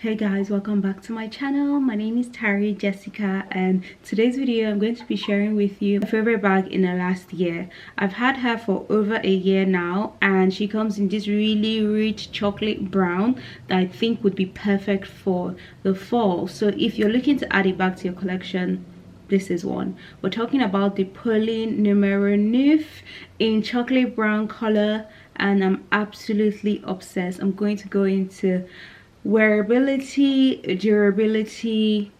Hey guys, welcome back to my channel. My name is Tari Jessica, and today's video I'm going to be sharing with you my favorite bag in the last year. I've had her for over a year now, and she comes in this really rich chocolate brown that I think would be perfect for the fall. So if you're looking to add it back to your collection, this is one. We're talking about the Polène Numéro Neuf in chocolate brown color, and I'm absolutely obsessed. I'm going to go into wearability, durability,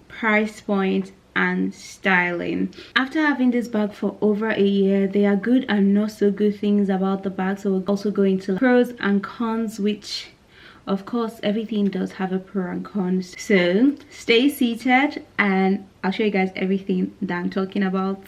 price point, and styling. After having this bag for over a year, there are good and not so good things about the bag, so we'll also go into pros and cons, which of course everything does have a pro and cons. So stay seated and I'll show you guys everything that I'm talking about.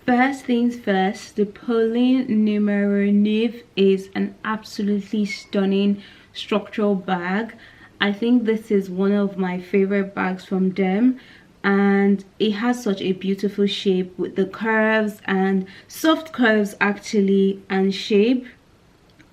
First things first, the Polène Numéro Neuf is an absolutely stunning structural bag. I think this is one of my favorite bags from them, and it has such a beautiful shape with the curves and soft curves actually, and shape.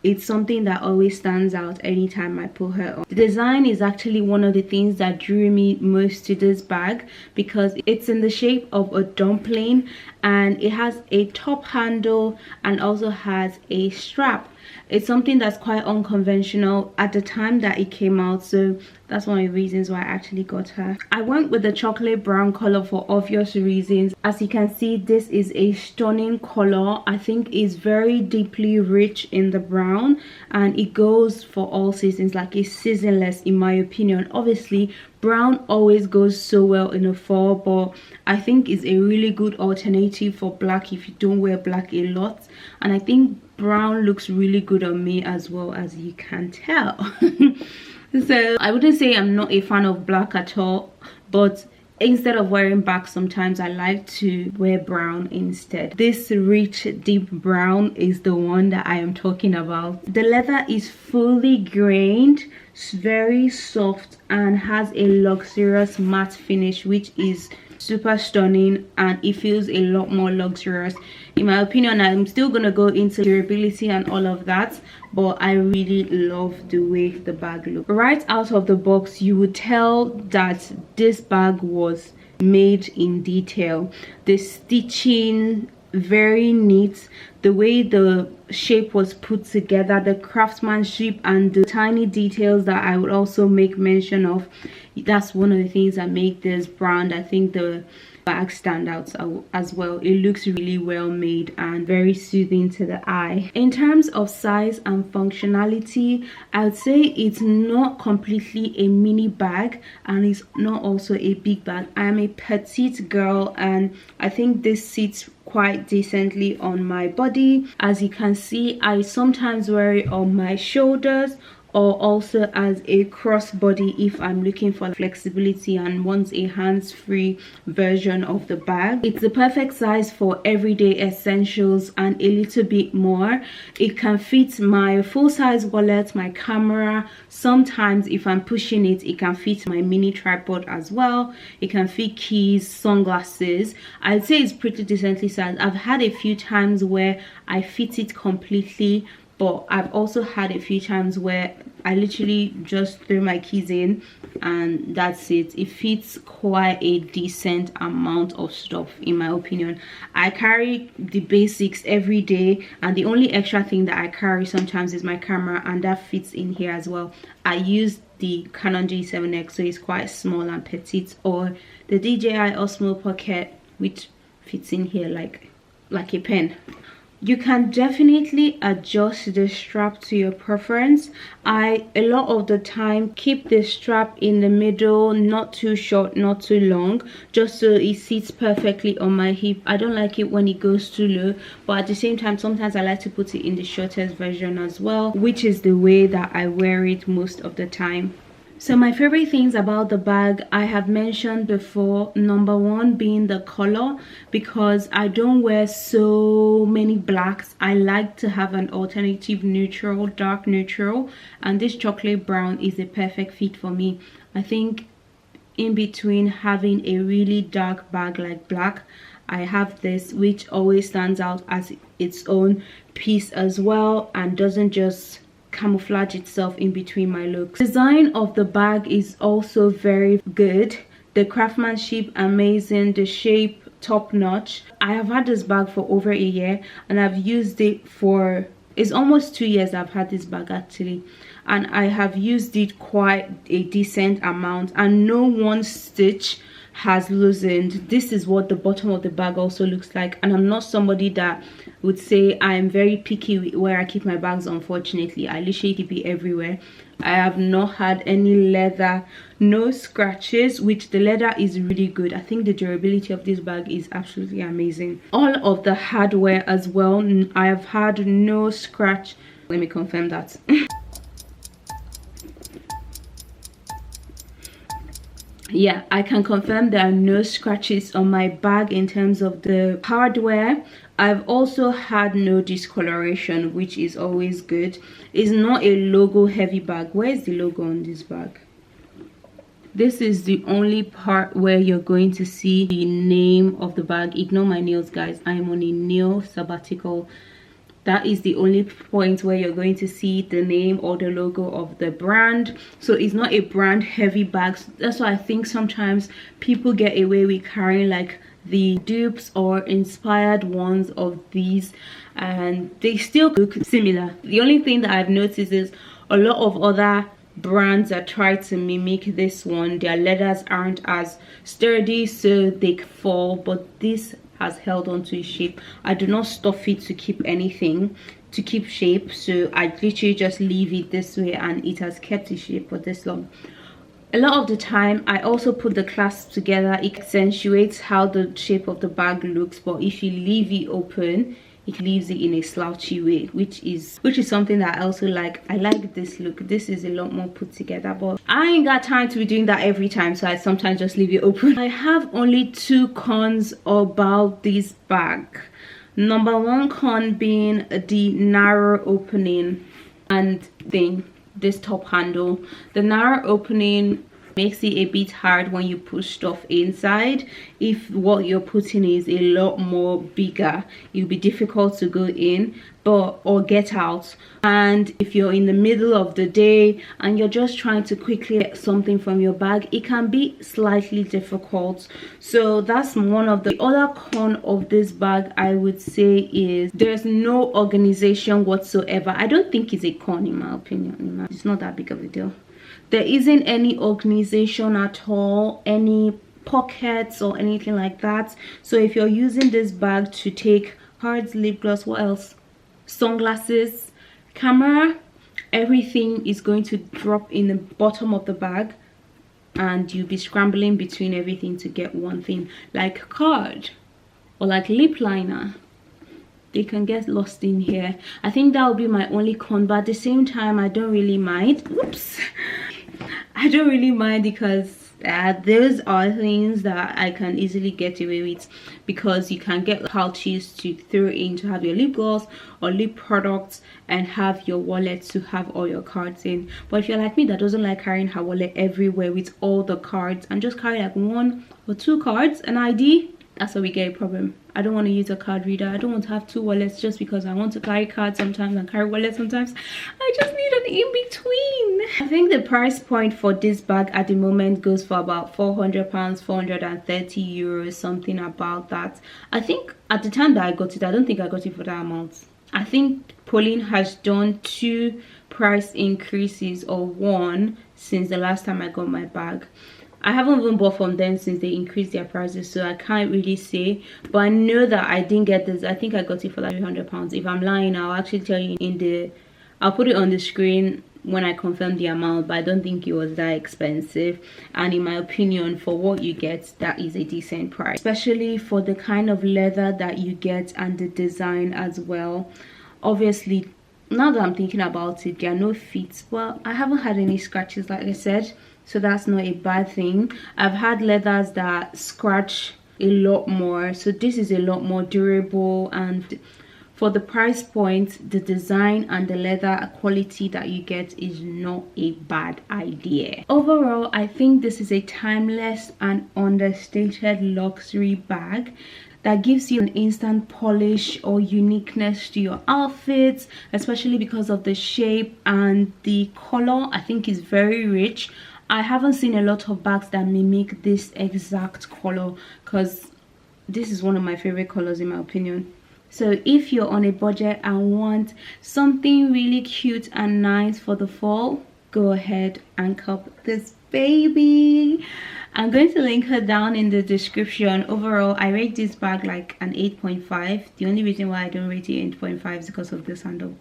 It's something that always stands out anytime I put her on. The design is actually one of the things that drew me most to this bag, because it's in the shape of a dumpling and it has a top handle and also has a strap. It's something that's quite unconventional at the time that it came out, so that's one of the reasons why I actually got her. I went with the chocolate brown color for obvious reasons. As you can see, this is a stunning color. I think it's very deeply rich in the brown, and it goes for all seasons. Like, it's seasonless in my opinion. Obviously brown always goes so well in the fall, but I think it's a really good alternative for black if you don't wear black a lot, and I think brown looks really good on me as well, as you can tell. So I wouldn't say I'm not a fan of black at all, but instead of wearing black, sometimes I like to wear brown instead. This rich deep brown is the one that I am talking about. The leather is fully grained, very soft, and has a luxurious matte finish, which is super stunning, and it feels a lot more luxurious in my opinion. I'm still gonna go into durability and all of that, but I really love the way the bag looks. Right out of the box, you would tell that this bag was made in detail. The stitching, very neat. The way the shape was put together, the craftsmanship, and the tiny details that I would also make mention of, that's one of the things that make this brand, I think, the bag stand out as well. It looks really well made and very soothing to the eye. In terms of size and functionality, I would say it's not completely a mini bag, and it's not also a big bag. I am a petite girl, and I think this sits quite decently on my body. As you can see, I sometimes wear it on my shoulders, or also as a crossbody if I'm looking for flexibility and want a hands-free version of the bag. It's the perfect size for everyday essentials and a little bit more. It can fit my full-size wallet, my camera. Sometimes if I'm pushing it, it can fit my mini tripod as well. It can fit keys, sunglasses. I'd say it's pretty decently sized. I've had a few times where I fit it completely, but I've also had a few times where I literally just throw my keys in and that's it. It fits quite a decent amount of stuff in my opinion. I carry the basics every day, and the only extra thing that I carry sometimes is my camera, and that fits in here as well. I use the Canon G7X, so it's quite small and petite, or the DJI Osmo Pocket, which fits in here like a pen. You can definitely adjust the strap to your preference. I a lot of the time keep the strap in the middle, not too short, not too long, just so it sits perfectly on my hip. I don't like it when it goes too low, but at the same time sometimes I like to put it in the shortest version as well, which is the way that I wear it most of the time. So my favorite things about the bag, I have mentioned before. Number one being the color, because I don't wear so many blacks. I like to have an alternative neutral, dark neutral, and this chocolate brown is a perfect fit for me. I think in between having a really dark bag like black, I have this, which always stands out as its own piece as well, and doesn't just camouflage itself in between my looks. Design of the bag is also very good. The craftsmanship amazing, the shape top notch. I have had this bag for over a year and I've used it for, it's almost 2 years I've had this bag actually, and I have used it quite a decent amount and no one stitch has loosened. This is what the bottom of the bag also looks like, and I'm not somebody that would say I'm very picky with where I keep my bags. Unfortunately, I literally keep it everywhere. I have not had any leather, no scratches, which the leather is really good. I think the durability of this bag is absolutely amazing. All of the hardware as well, I have had no scratch. Let me confirm that. Yeah, I can confirm there are no scratches on my bag in terms of the hardware. I've also had no discoloration, which is always good. It's not a logo heavy bag. Where is the logo on this bag? This is the only part where you're going to see the name of the bag. Ignore my nails, guys. I'm on a nail sabbatical. That is the only point where you're going to see the name or the logo of the brand. So it's not a brand heavy bag. That's why I think sometimes people get away with carrying like the dupes or inspired ones of these, and they still look similar. The only thing that I've noticed is a lot of other brands that try to mimic this one, their leathers aren't as sturdy, so they fall, but this has held on to its shape. I do not stuff it to keep anything, to keep shape, so I literally just leave it this way and it has kept its shape for this long. A lot of the time I also put the clasp together. It accentuates how the shape of the bag looks, but if you leave it open, it leaves it in a slouchy way, which is something that I also like. I like this look. This is a lot more put together, but I ain't got time to be doing that every time, so I sometimes just leave it open. I have only 2 cons about this bag. Number 1 con being the narrow opening and this top handle. The narrow opening makes it a bit hard when you push stuff inside. If what you're putting is a lot more bigger, it'll be difficult to go in or get out. And if you're in the middle of the day and you're just trying to quickly get something from your bag, it can be slightly difficult. So that's one of the other con of this bag, I would say, is there's no organization whatsoever. I don't think it's a con in my opinion. It's not that big of a deal. There isn't any organization at all, any pockets or anything like that. So if you're using this bag to take cards, lip gloss, what else, sunglasses, camera, everything is going to drop in the bottom of the bag and you'll be scrambling between everything to get one thing, like card or like lip liner. They can get lost in here. I think that would be my only con, but at the same time I don't really mind. Oops. I don't really mind because those are things that I can easily get away with, because you can get pouches to throw in to have your lip gloss or lip products and have your wallet to have all your cards in. But if you're like me that doesn't like carrying her wallet everywhere with all the cards and just carry like 1 or 2 cards, an ID, that's where we get a problem. I don't want to use a card reader. I don't want to have 2 wallets just because I want to carry cards sometimes and carry wallets sometimes. I just need an in-between. I think the price point for this bag at the moment goes for about £400, 430 euros, something about that. I think at the time that I got it, I don't think I got it for that amount. I think Polène has done 2 price increases or 1 since the last time I got my bag. I haven't even bought from them since they increased their prices, so I can't really say, but I know that I didn't get this. I think I got it for like £300. If I'm lying, I'll actually tell you I'll put it on the screen when I confirm the amount, but I don't think it was that expensive. And in my opinion, for what you get, that is a decent price, especially for the kind of leather that you get and the design as well. Obviously, now that I'm thinking about it, there are no fits. Well, I haven't had any scratches, like I said, so that's not a bad thing. I've had leathers that scratch a lot more, so this is a lot more durable, and for the price point, the design and the leather quality that you get is not a bad idea. Overall, I think this is a timeless and understated luxury bag that gives you an instant polish or uniqueness to your outfits, especially because of the shape, and the color I think is very rich. I haven't seen a lot of bags that mimic this exact color, because this is one of my favorite colors in my opinion. So if you're on a budget and want something really cute and nice for the fall, go ahead and cop this baby. I'm going to link her down in the description. Overall, I rate this bag like an 8.5. The only reason why I don't rate it 8.5 is because of this handle.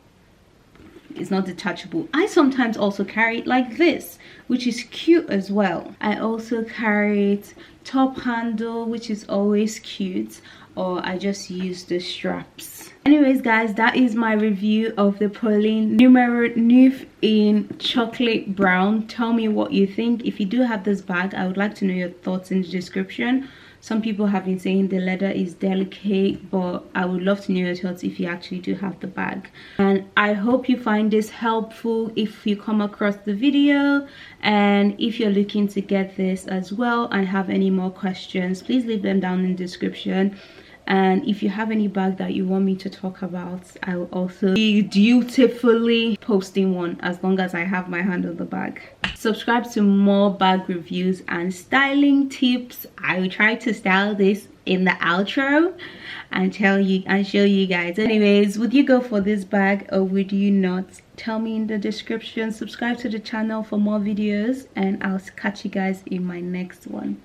It's not detachable. I sometimes also carry it like this, which is cute as well. I also carry it top handle, which is always cute, or I just use the straps. Anyways guys, that is my review of the Polène Numéro Neuf in chocolate brown. Tell me what you think. If you do have this bag, I would like to know your thoughts in the description. Some people have been saying the leather is delicate, but I would love to know your thoughts if you actually do have the bag. And I hope you find this helpful if you come across the video, and if you're looking to get this as well and have any more questions, please leave them down in the description. And if you have any bag that you want me to talk about, I will also be dutifully posting one as long as I have my hand on the bag. Subscribe to more bag reviews and styling tips. I will try to style this in the outro and tell you and show you guys. Anyways, would you go for this bag or would you not? Tell me in the description. Subscribe to the channel for more videos, and I'll catch you guys in my next one.